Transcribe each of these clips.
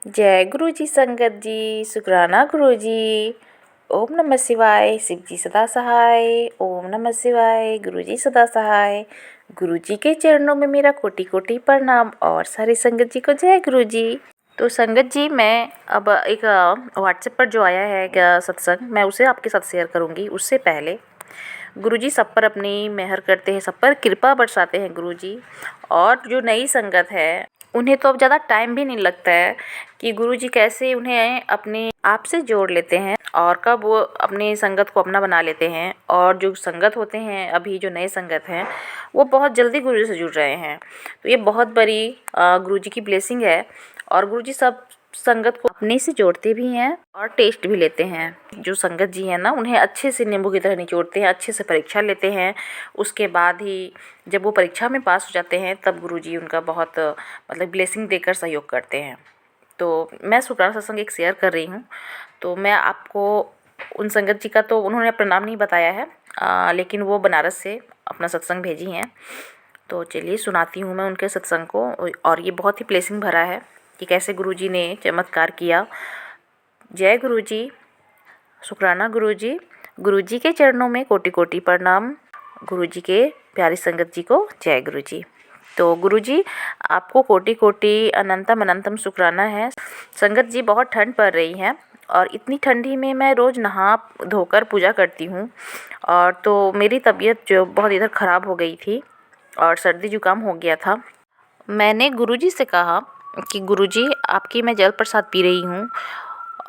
जय गुरु जी संगत जी, शुक्राना गुरु जी। ओम नमः शिवाय, शिव जी सदा सहाय। ओम नमः शिवाय, गुरु जी सदा सहाय। गुरु जी के चरणों में मेरा कोटि कोटि प्रणाम और सारी संगत जी को जय गुरु जी। तो संगत जी, मैं अब एक व्हाट्सएप पर जो आया है क्या सत्संग, मैं उसे आपके साथ शेयर करूँगी। उससे पहले गुरुजी सब पर अपनी मेहर करते हैं, सब पर कृपा बरसाते हैं गुरुजी। और जो नई संगत है उन्हें तो अब ज़्यादा टाइम भी नहीं लगता है कि गुरुजी कैसे उन्हें अपने आप से जोड़ लेते हैं और कब वो अपनी संगत को अपना बना लेते हैं। और जो संगत होते हैं, अभी जो नए संगत हैं, वो बहुत जल्दी गुरुजी से जुड़ रहे हैं। तो ये बहुत बड़ी गुरुजी की ब्लेसिंग है। और गुरुजी सब संगत को अपने से जोड़ते भी हैं और टेस्ट भी लेते हैं। जो संगत जी हैं ना, उन्हें अच्छे से नींबू की तरह निचोड़ते हैं, अच्छे से परीक्षा लेते हैं। उसके बाद ही जब वो परीक्षा में पास हो जाते हैं तब गुरुजी उनका बहुत मतलब ब्लेसिंग देकर सहयोग करते हैं। तो मैं शुक्राना सत्संग एक शेयर कर रही हूँ। तो मैं आपको उन संगत जी का तो उन्होंने अपना नाम नहीं बताया है, लेकिन वो बनारस से अपना सत्संग भेजी हैं। तो चलिए सुनाती हूँ मैं उनके सत्संग को। और ये बहुत ही ब्लेसिंग भरा है कि कैसे गुरुजी ने चमत्कार किया। जय गुरुजी, शुक्राना गुरुजी। गुरुजी के चरणों में कोटि कोटि प्रणाम। गुरुजी के प्यारी संगत जी को जय गुरुजी। तो गुरुजी, आपको कोटि कोटि अनंतम अनंतम शुक्राना है। संगत जी, बहुत ठंड पड़ रही है और इतनी ठंडी में मैं रोज़ नहा धोकर पूजा करती हूँ। और तो मेरी तबीयत जो बहुत इधर ख़राब हो गई थी और सर्दी जुकाम हो गया था। मैंने गुरुजी से कहा कि गुरुजी, आपकी मैं जल प्रसाद पी रही हूँ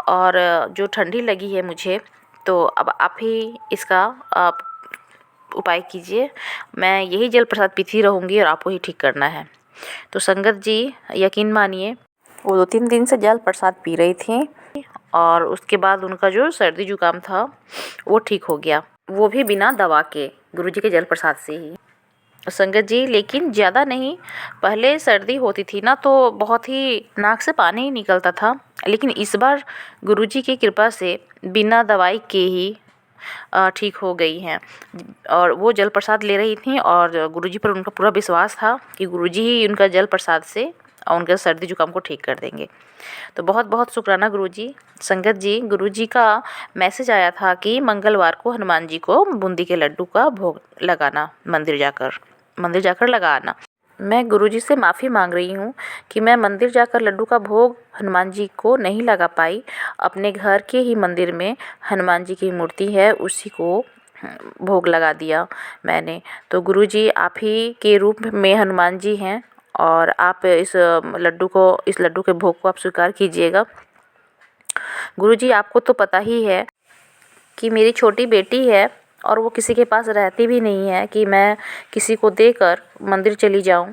और जो ठंडी लगी है मुझे, तो अब आप ही इसका आप उपाय कीजिए। मैं यही जल प्रसाद पीती रहूँगी और आपको ही ठीक करना है। तो संगत जी, यकीन मानिए, वो 2-3 दिन से जल प्रसाद पी रही थी और उसके बाद उनका जो सर्दी जुकाम था वो ठीक हो गया, वो भी बिना दवा के, गुरुजी के जल प्रसाद से ही। संगत जी, लेकिन ज़्यादा नहीं। पहले सर्दी होती थी ना तो बहुत ही नाक से पानी ही निकलता था, लेकिन इस बार गुरुजी की कृपा से बिना दवाई के ही ठीक हो गई हैं। और वो जल प्रसाद ले रही थी और गुरुजी पर उनका पूरा विश्वास था कि गुरुजी ही उनका जल प्रसाद से उनके सर्दी जुकाम को ठीक कर देंगे। तो बहुत बहुत शुक्राना गुरुजी। संगत जी, गुरुजी का मैसेज आया था कि मंगलवार को हनुमान जी को बूंदी के लड्डू का भोग लगाना, मंदिर जाकर लगाना। मैं गुरुजी से माफ़ी मांग रही हूँ कि मैं मंदिर जाकर लड्डू का भोग हनुमान जी को नहीं लगा पाई। अपने घर के ही मंदिर में हनुमान जी की मूर्ति है, उसी को भोग लगा दिया मैंने। तो गुरुजी, आप ही के रूप में हनुमान जी हैं और आप इस लड्डू के भोग को आप स्वीकार कीजिएगा। गुरुजी, आपको तो पता ही है कि मेरी छोटी बेटी है और वो किसी के पास रहती भी नहीं है कि मैं किसी को देकर मंदिर चली जाऊं,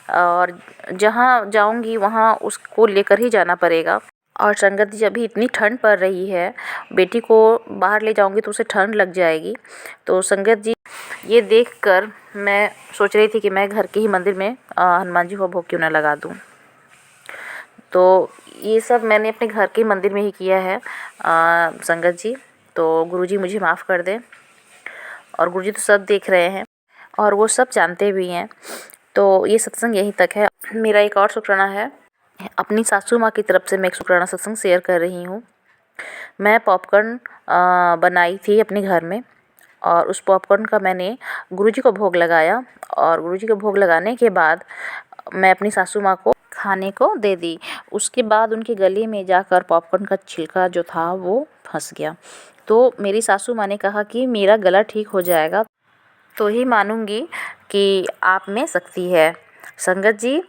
और जहाँ जाऊंगी वहाँ उसको लेकर ही जाना पड़ेगा। और संगत जी, अभी इतनी ठंड पड़ रही है, बेटी को बाहर ले जाऊंगी तो उसे ठंड लग जाएगी। तो संगत जी, ये देखकर मैं सोच रही थी कि मैं घर के ही मंदिर में हनुमान जी को भोग क्यों ना लगा दूं। तो ये सब मैंने अपने घर के मंदिर में ही किया है संगत जी। तो गुरुजी मुझे माफ़ कर दें। और गुरुजी तो सब देख रहे हैं और वो सब जानते भी हैं। तो ये सत्संग यहीं तक है। मेरा एक और शुक्राना है, अपनी सासू माँ की तरफ से मैं एक शुक्राना सत्संग शेयर कर रही हूँ। मैं पॉपकॉर्न बनाई थी अपने घर में और उस पॉपकॉर्न का मैंने गुरुजी को भोग लगाया। और गुरुजी को भोग लगाने के बाद मैं अपनी सासू माँ को खाने को दे दी। उसके बाद उनके गले में जाकर पॉपकॉर्न का छिलका जो था वो फंस गया। तो मेरी सासू माँ ने कहा कि मेरा गला ठीक हो जाएगा तो ही मानूंगी कि आप में शक्ति है। संगत जी,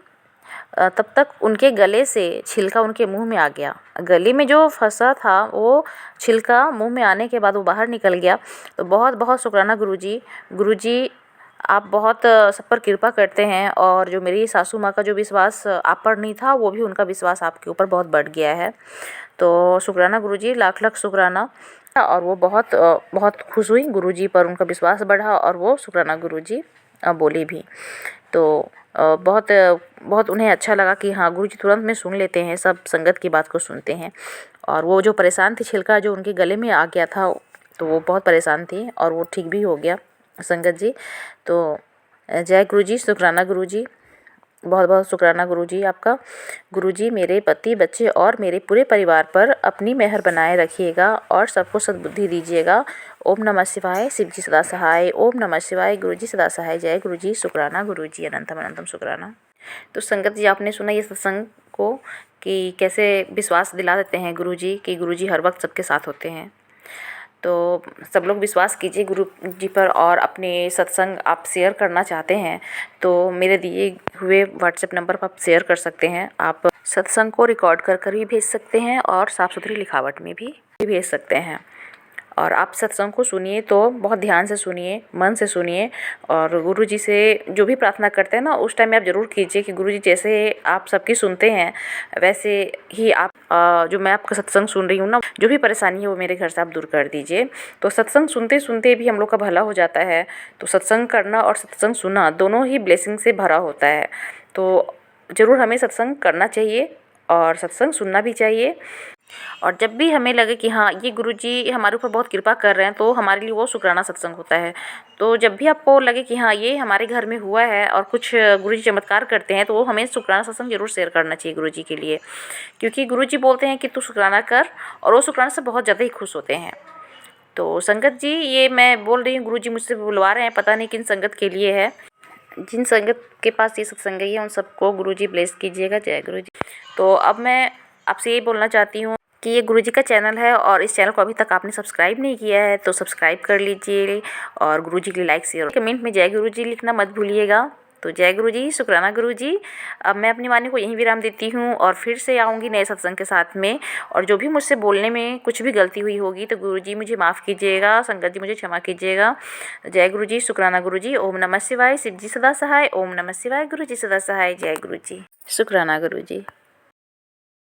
तब तक उनके गले से छिलका उनके मुंह में आ गया। गले में जो फंसा था वो छिलका मुंह में आने के बाद वो बाहर निकल गया। तो बहुत बहुत शुक्राना गुरुजी। गुरुजी, आप बहुत सब पर कृपा करते हैं और जो मेरी सासू माँ का जो विश्वास आप पर नहीं था, वो भी उनका विश्वास आपके ऊपर बहुत बढ़ गया है। तो शुक्राना गुरुजी, लाख लाख शुक्राना। और वो बहुत खुश हुई, गुरुजी पर उनका विश्वास बढ़ा और वो शुक्राना गुरुजी बोली भी। तो बहुत उन्हें अच्छा लगा कि हाँ, गुरुजी तुरंत में सुन लेते हैं, सब संगत की बात को सुनते हैं। और वो जो परेशान थी, छिलका जो उनके गले में आ गया था, तो वो बहुत परेशान थी और वो ठीक भी हो गया संगत जी। तो जय गुरुजी, शुक्राना गुरुजी। बहुत बहुत शुक्राना गुरुजी आपका। गुरुजी मेरे पति, बच्चे और मेरे पूरे परिवार पर अपनी मेहर बनाए रखिएगा और सबको सद्बुद्धि दीजिएगा। ओम नमः शिवाय, शिव जी सदा सहाय। ओम नमः शिवाय, गुरुजी सदा सहाय। जय गुरुजी, शुक्राना गुरुजी, अनंतम अनंतम शुक्राना। तो संगत जी, आपने सुना ये सत्संग को कि कैसे विश्वास दिला देते हैं गुरुजी कि गुरुजी हर वक्त सबके साथ होते हैं। तो सब लोग विश्वास कीजिए गुरु जी पर, और अपने सत्संग आप शेयर करना चाहते हैं तो मेरे दिए हुए व्हाट्सएप नंबर पर आप शेयर कर सकते हैं। आप सत्संग को रिकॉर्ड कर भी भेज सकते हैं और साफ़ सुथरी लिखावट में भी भेज सकते हैं। और आप सत्संग को सुनिए तो बहुत ध्यान से सुनिए, मन से सुनिए, और गुरु जी से जो भी प्रार्थना करते हैं ना उस टाइम में आप ज़रूर कीजिए कि गुरु जी जैसे आप सबकी सुनते हैं वैसे ही आप जो मैं आपका सत्संग सुन रही हूँ ना, जो भी परेशानी है वो मेरे घर से आप दूर कर दीजिए। तो सत्संग सुनते सुनते भी हम लोग का भला हो जाता है। तो सत्संग करना और सत्संग सुनना दोनों ही ब्लेसिंग से भरा होता है। तो ज़रूर हमें सत्संग करना चाहिए और सत्संग सुनना भी चाहिए। और जब भी हमें लगे कि हाँ ये गुरुजी हमारे ऊपर बहुत कृपा कर रहे हैं तो हमारे लिए वो शुक्राना सत्संग होता है। तो जब भी आपको लगे कि हाँ ये हमारे घर में हुआ है और कुछ गुरुजी चमत्कार करते हैं तो वो हमें शुक्राना सत्संग जरूर शेयर करना चाहिए गुरुजी के लिए, क्योंकि गुरुजी बोलते हैं कि तू शुक्राना कर, और वो शुक्राना से बहुत ज़्यादा ही खुश होते हैं। तो संगत जी, ये मैं बोल रही हूँ गुरुजी मुझसे बुलवा रहे हैं, पता नहीं किन संगत के लिए है। जिन संगत के पास ये सत्संग है उन सबको गुरुजी ब्लेस कीजिएगा। जय गुरुजी। तो अब मैं आपसे ये बोलना चाहती हूँ कि ये गुरुजी का चैनल है और इस चैनल को अभी तक आपने सब्सक्राइब नहीं किया है तो सब्सक्राइब कर लीजिए, और गुरुजी के लिए लाइक शेयर कमेंट में जय गुरुजी लिखना मत भूलिएगा। तो जय गुरुजी, शुक्राना गुरुजी। अब मैं अपनी वाणी को यहीं विराम देती हूँ और फिर से आऊँगी नए सत्संग के साथ में। और जो भी मुझसे बोलने में कुछ भी गलती हुई होगी तो गुरुजी मुझे माफ़ कीजिएगा, संगत जी मुझे क्षमा कीजिएगा। जय गुरुजी, शुक्राना गुरुजी। ओम नमः शिवाय, शिव जी सदा सहाय। ओम नमः शिवाय, गुरुजी सदा सहाय। जय गुरुजी, शुक्राना गुरुजी।